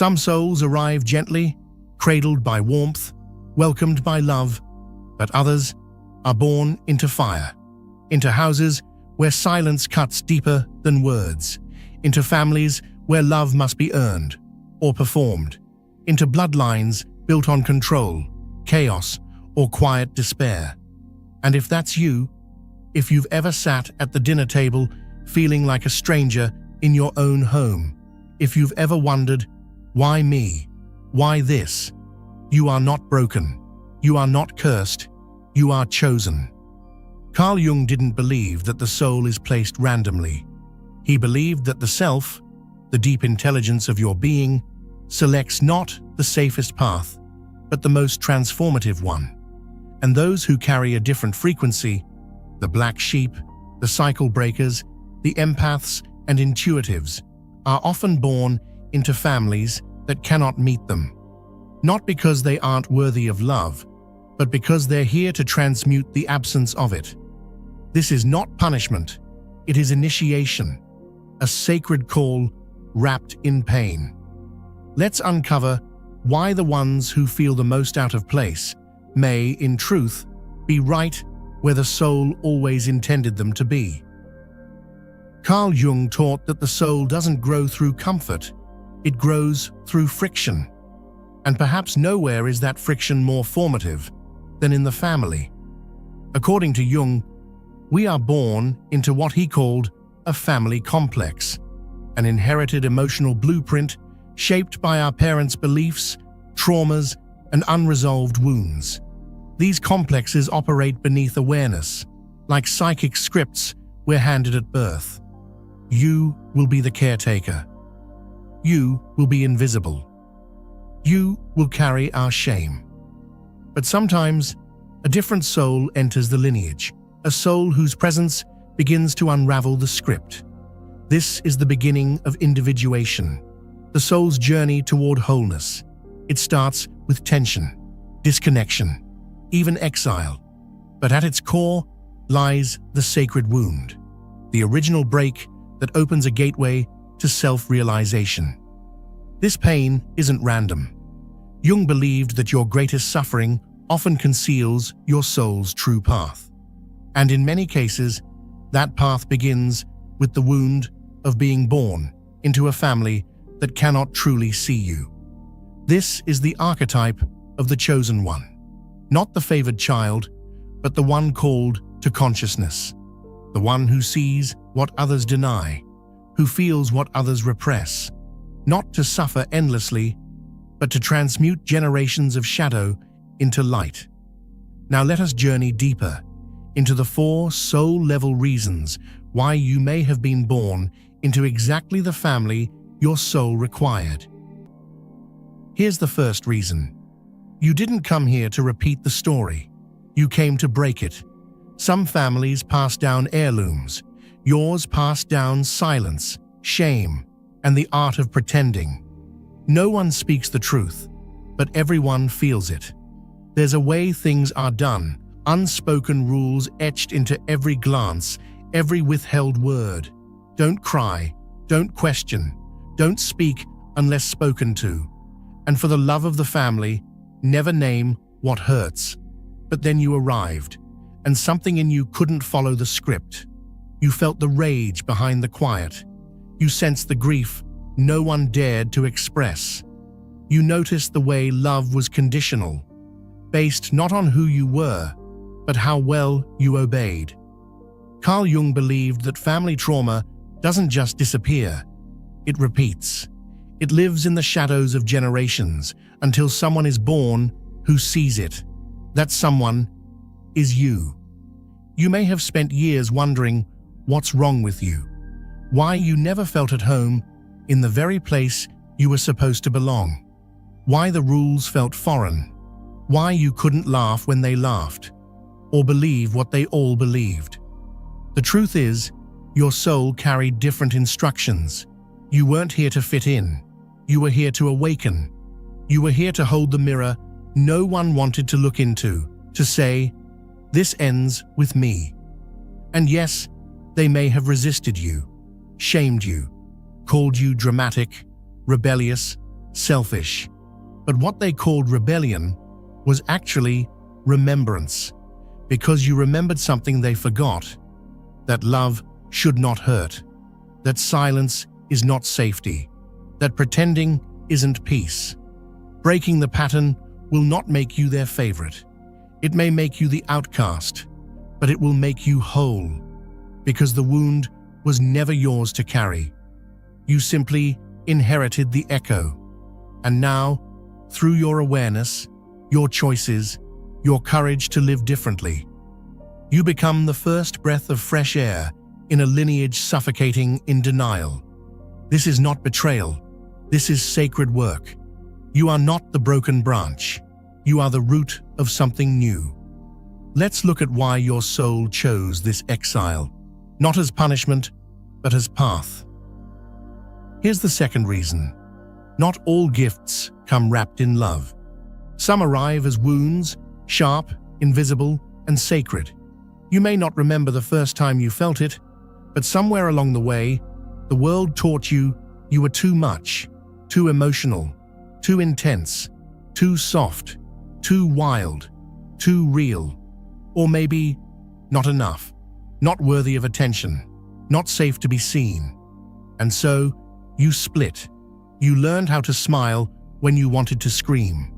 Some souls arrive gently, cradled by warmth, welcomed by love, but others are born into fire, into houses where silence cuts deeper than words, into families where love must be earned or performed, into bloodlines built on control, chaos, or quiet despair. And if that's you, if you've ever sat at the dinner table feeling like a stranger in your own home, if you've ever wondered, why me? Why this? You are not broken. You are not cursed. You are chosen. Carl Jung didn't believe that the soul is placed randomly. He believed that the self, the deep intelligence of your being, selects not the safest path, but the most transformative one. And those who carry a different frequency, the black sheep, the cycle breakers, the empaths and intuitives, are often born into families that cannot meet them. Not because they aren't worthy of love, but because they're here to transmute the absence of it. This is not punishment, it is initiation, a sacred call wrapped in pain. Let's uncover why the ones who feel the most out of place may, in truth, be right where the soul always intended them to be. Carl Jung taught that the soul doesn't grow through comfort, it grows through friction. And perhaps nowhere is that friction more formative than in the family. According to Jung, we are born into what he called a family complex, an inherited emotional blueprint shaped by our parents' beliefs, traumas, and unresolved wounds. These complexes operate beneath awareness, like psychic scripts we're handed at birth. You will be the caretaker. You will be invisible. You will carry our shame. But sometimes, a different soul enters the lineage, a soul whose presence begins to unravel the script. This is the beginning of individuation, the soul's journey toward wholeness. It starts with tension, disconnection, even exile. But at its core lies the sacred wound, the original break that opens a gateway to self-realization. This pain isn't random. Jung believed that your greatest suffering often conceals your soul's true path. And in many cases, that path begins with the wound of being born into a family that cannot truly see you. This is the archetype of the chosen one, not the favored child, but the one called to consciousness, the one who sees what others deny, who feels what others repress, not to suffer endlessly, but to transmute generations of shadow into light. Now let us journey deeper into the 4 soul-level reasons why you may have been born into exactly the family your soul required. Here's the first reason. You didn't come here to repeat the story. You came to break it. Some families pass down heirlooms. Yours passed down silence, shame, and the art of pretending. No one speaks the truth, but everyone feels it. There's a way things are done, unspoken rules etched into every glance, every withheld word. Don't cry, don't question, don't speak unless spoken to. And for the love of the family, never name what hurts. But then you arrived, and something in you couldn't follow the script. You felt the rage behind the quiet. You sensed the grief no one dared to express. You noticed the way love was conditional, based not on who you were, but how well you obeyed. Carl Jung believed that family trauma doesn't just disappear, it repeats. It lives in the shadows of generations until someone is born who sees it. That someone is you. You may have spent years wondering what's wrong with you, why you never felt at home in the very place you were supposed to belong, why the rules felt foreign, why you couldn't laugh when they laughed, or believe what they all believed. The truth is, your soul carried different instructions. You weren't here to fit in. You were here to awaken. You were here to hold the mirror no one wanted to look into, to say, "This ends with me." And yes, they may have resisted you, shamed you, called you dramatic, rebellious, selfish. But what they called rebellion was actually remembrance, because you remembered something they forgot, that love should not hurt, that silence is not safety, that pretending isn't peace. Breaking the pattern will not make you their favorite. It may make you the outcast, but it will make you whole, because the wound was never yours to carry. You simply inherited the echo. And now, through your awareness, your choices, your courage to live differently, you become the first breath of fresh air in a lineage suffocating in denial. This is not betrayal. This is sacred work. You are not the broken branch. You are the root of something new. Let's look at why your soul chose this exile, not as punishment, but as path. Here's the second reason. Not all gifts come wrapped in love. Some arrive as wounds, sharp, invisible, and sacred. You may not remember the first time you felt it, but somewhere along the way, the world taught you were too much, too emotional, too intense, too soft, too wild, too real, or maybe not enough, not worthy of attention, not safe to be seen. And so, you split. You learned how to smile when you wanted to scream.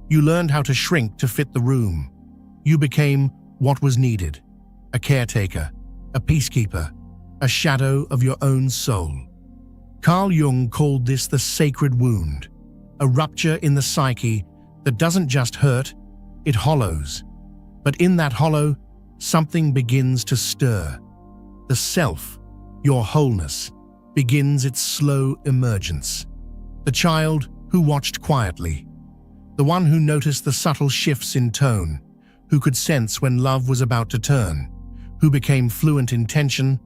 You learned how to shrink to fit the room. You became what was needed: a caretaker, a peacekeeper, a shadow of your own soul. Carl Jung called this the sacred wound, a rupture in the psyche that doesn't just hurt, it hollows. But in that hollow, something begins to stir. The self, your wholeness, begins its slow emergence. The child who watched quietly, the one who noticed the subtle shifts in tone, who could sense when love was about to turn, who became fluent in tension.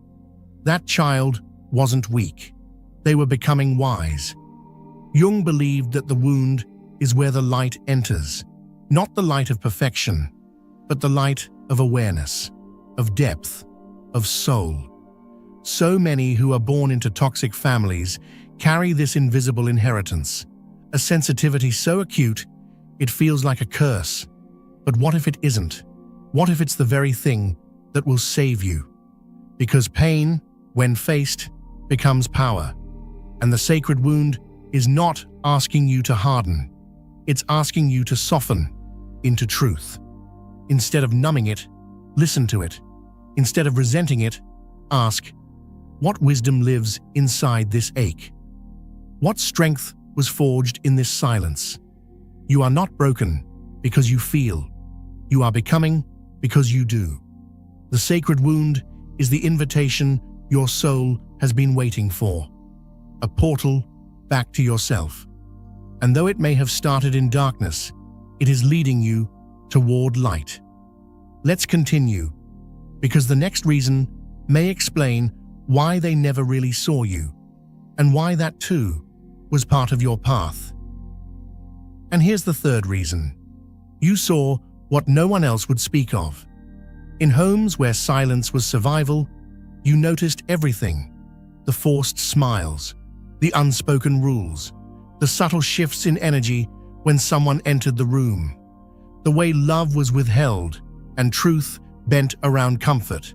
That child wasn't weak. They were becoming wise. Jung believed that the wound is where the light enters, not the light of perfection, but the light of awareness, of depth, of soul. So many who are born into toxic families carry this invisible inheritance, a sensitivity so acute it feels like a curse. But what if it isn't? What if it's the very thing that will save you? Because pain, when faced, becomes power. And the sacred wound is not asking you to harden. It's asking you to soften into truth. Instead of numbing it, listen to it. Instead of resenting it, ask, what wisdom lives inside this ache? What strength was forged in this silence? You are not broken because you feel. You are becoming because you do. The sacred wound is the invitation your soul has been waiting for. A portal back to yourself. And though it may have started in darkness, it is leading you toward light. Let's continue, because the next reason may explain why they never really saw you, and why that too was part of your path. And here's the third reason. You saw what no one else would speak of. In homes where silence was survival, you noticed everything: the forced smiles, the unspoken rules, the subtle shifts in energy when someone entered the room, the way love was withheld and truth bent around comfort.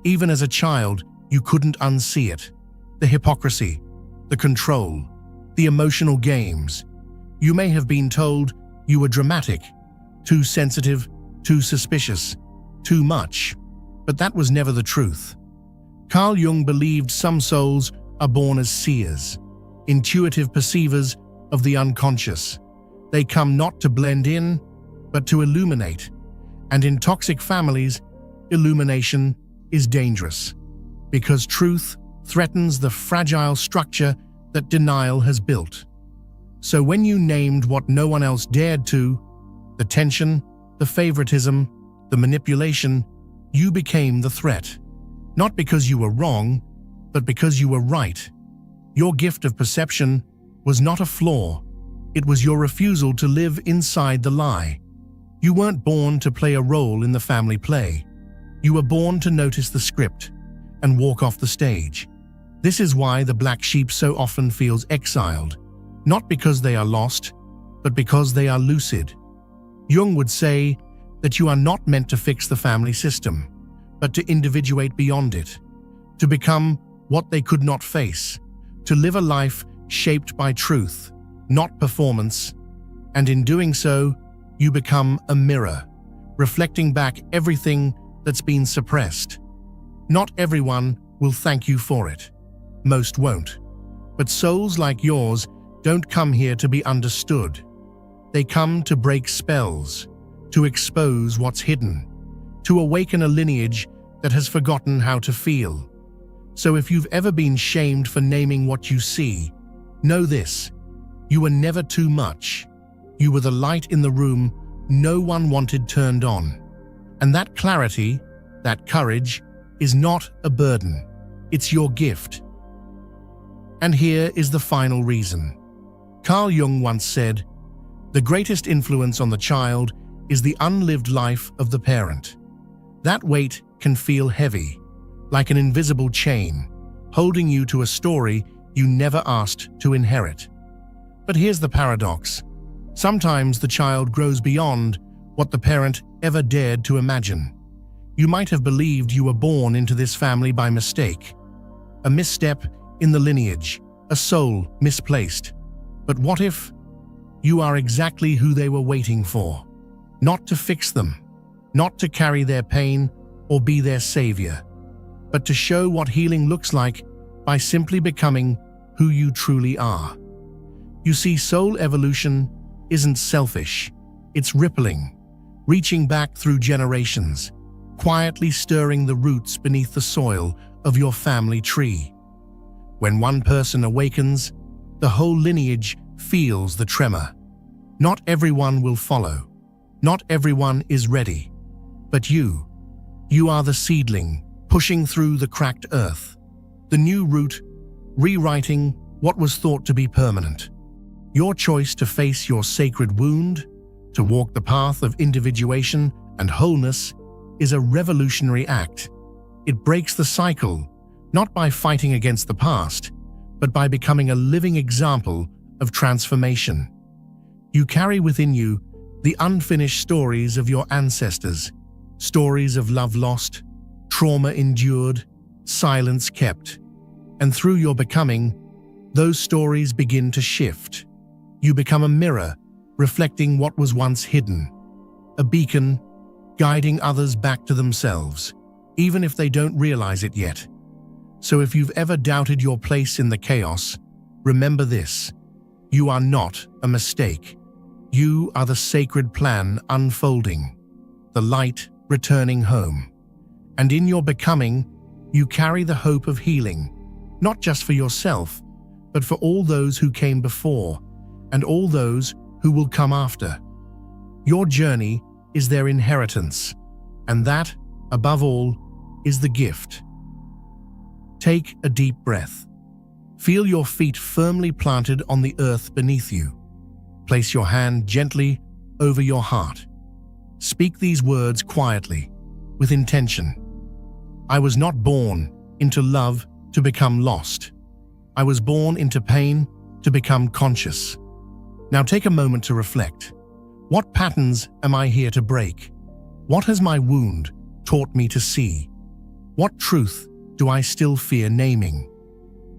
Even as a child, you couldn't unsee it. The hypocrisy, the control, the emotional games. You may have been told you were dramatic, too sensitive, too suspicious, too much, but that was never the truth. Carl Jung believed some souls are born as seers, intuitive perceivers of the unconscious. They come not to blend in, but to illuminate. And in toxic families, illumination is dangerous, because truth threatens the fragile structure that denial has built. So when you named what no one else dared to, the tension, the favoritism, the manipulation, you became the threat. Not because you were wrong, but because you were right. Your gift of perception was not a flaw. It was your refusal to live inside the lie. You weren't born to play a role in the family play. You were born to notice the script and walk off the stage. This is why the black sheep so often feels exiled, not because they are lost, but because they are lucid. Jung would say that you are not meant to fix the family system, but to individuate beyond it, to become what they could not face, to live a life shaped by truth, not performance, and in doing so, you become a mirror, reflecting back everything that's been suppressed. Not everyone will thank you for it. Most won't. But souls like yours don't come here to be understood. They come to break spells, to expose what's hidden, to awaken a lineage that has forgotten how to feel. So if you've ever been shamed for naming what you see, know this: you were never too much. You were the light in the room no one wanted turned on. And that clarity, that courage, is not a burden. It's your gift. And here is the final reason. Carl Jung once said, "The greatest influence on the child is the unlived life of the parent." That weight can feel heavy, like an invisible chain, holding you to a story you never asked to inherit. But here's the paradox. Sometimes the child grows beyond what the parent ever dared to imagine. You might have believed you were born into this family by mistake. A misstep in the lineage, a soul misplaced. But what if you are exactly who they were waiting for? Not to fix them, not to carry their pain or be their savior, but to show what healing looks like by simply becoming who you truly are. You see, soul evolution isn't selfish. It's rippling, reaching back through generations, quietly stirring the roots beneath the soil of your family tree. When one person awakens, the whole lineage feels the tremor. Not everyone will follow. Not everyone is ready. But you are the seedling, pushing through the cracked earth. The new root, rewriting what was thought to be permanent. Your choice to face your sacred wound, to walk the path of individuation and wholeness, is a revolutionary act. It breaks the cycle, not by fighting against the past, but by becoming a living example of transformation. You carry within you the unfinished stories of your ancestors, stories of love lost, trauma endured, silence kept. And through your becoming, those stories begin to shift. You become a mirror, reflecting what was once hidden, a beacon, guiding others back to themselves, even if they don't realize it yet. So if you've ever doubted your place in the chaos, remember this: you are not a mistake. You are the sacred plan unfolding, the light returning home. And in your becoming, you carry the hope of healing, not just for yourself, but for all those who came before and all those who will come after. Your journey is their inheritance, and that, above all, is the gift. Take a deep breath. Feel your feet firmly planted on the earth beneath you. Place your hand gently over your heart. Speak these words quietly, with intention. I was not born into love to become lost. I was born into pain to become conscious. Now take a moment to reflect. What patterns am I here to break? What has my wound taught me to see? What truth do I still fear naming?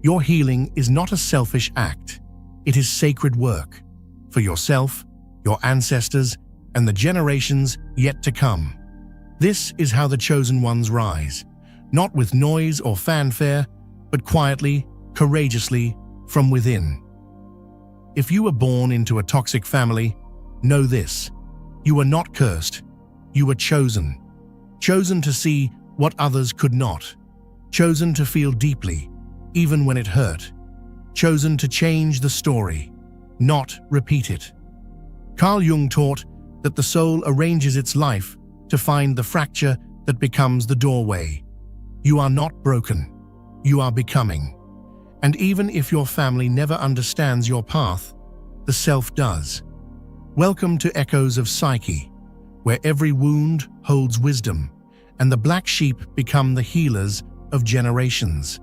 Your healing is not a selfish act. It is sacred work for yourself, your ancestors, and the generations yet to come. This is how the chosen ones rise, not with noise or fanfare, but quietly, courageously, from within. If you were born into a toxic family, know this: you were not cursed. You were chosen. Chosen to see what others could not. Chosen to feel deeply, even when it hurt. Chosen to change the story, not repeat it. Carl Jung taught that the soul arranges its life to find the fracture that becomes the doorway. You are not broken. You are becoming. And even if your family never understands your path, the self does. Welcome to Echoes of Psyche, where every wound holds wisdom, and the black sheep become the healers of generations.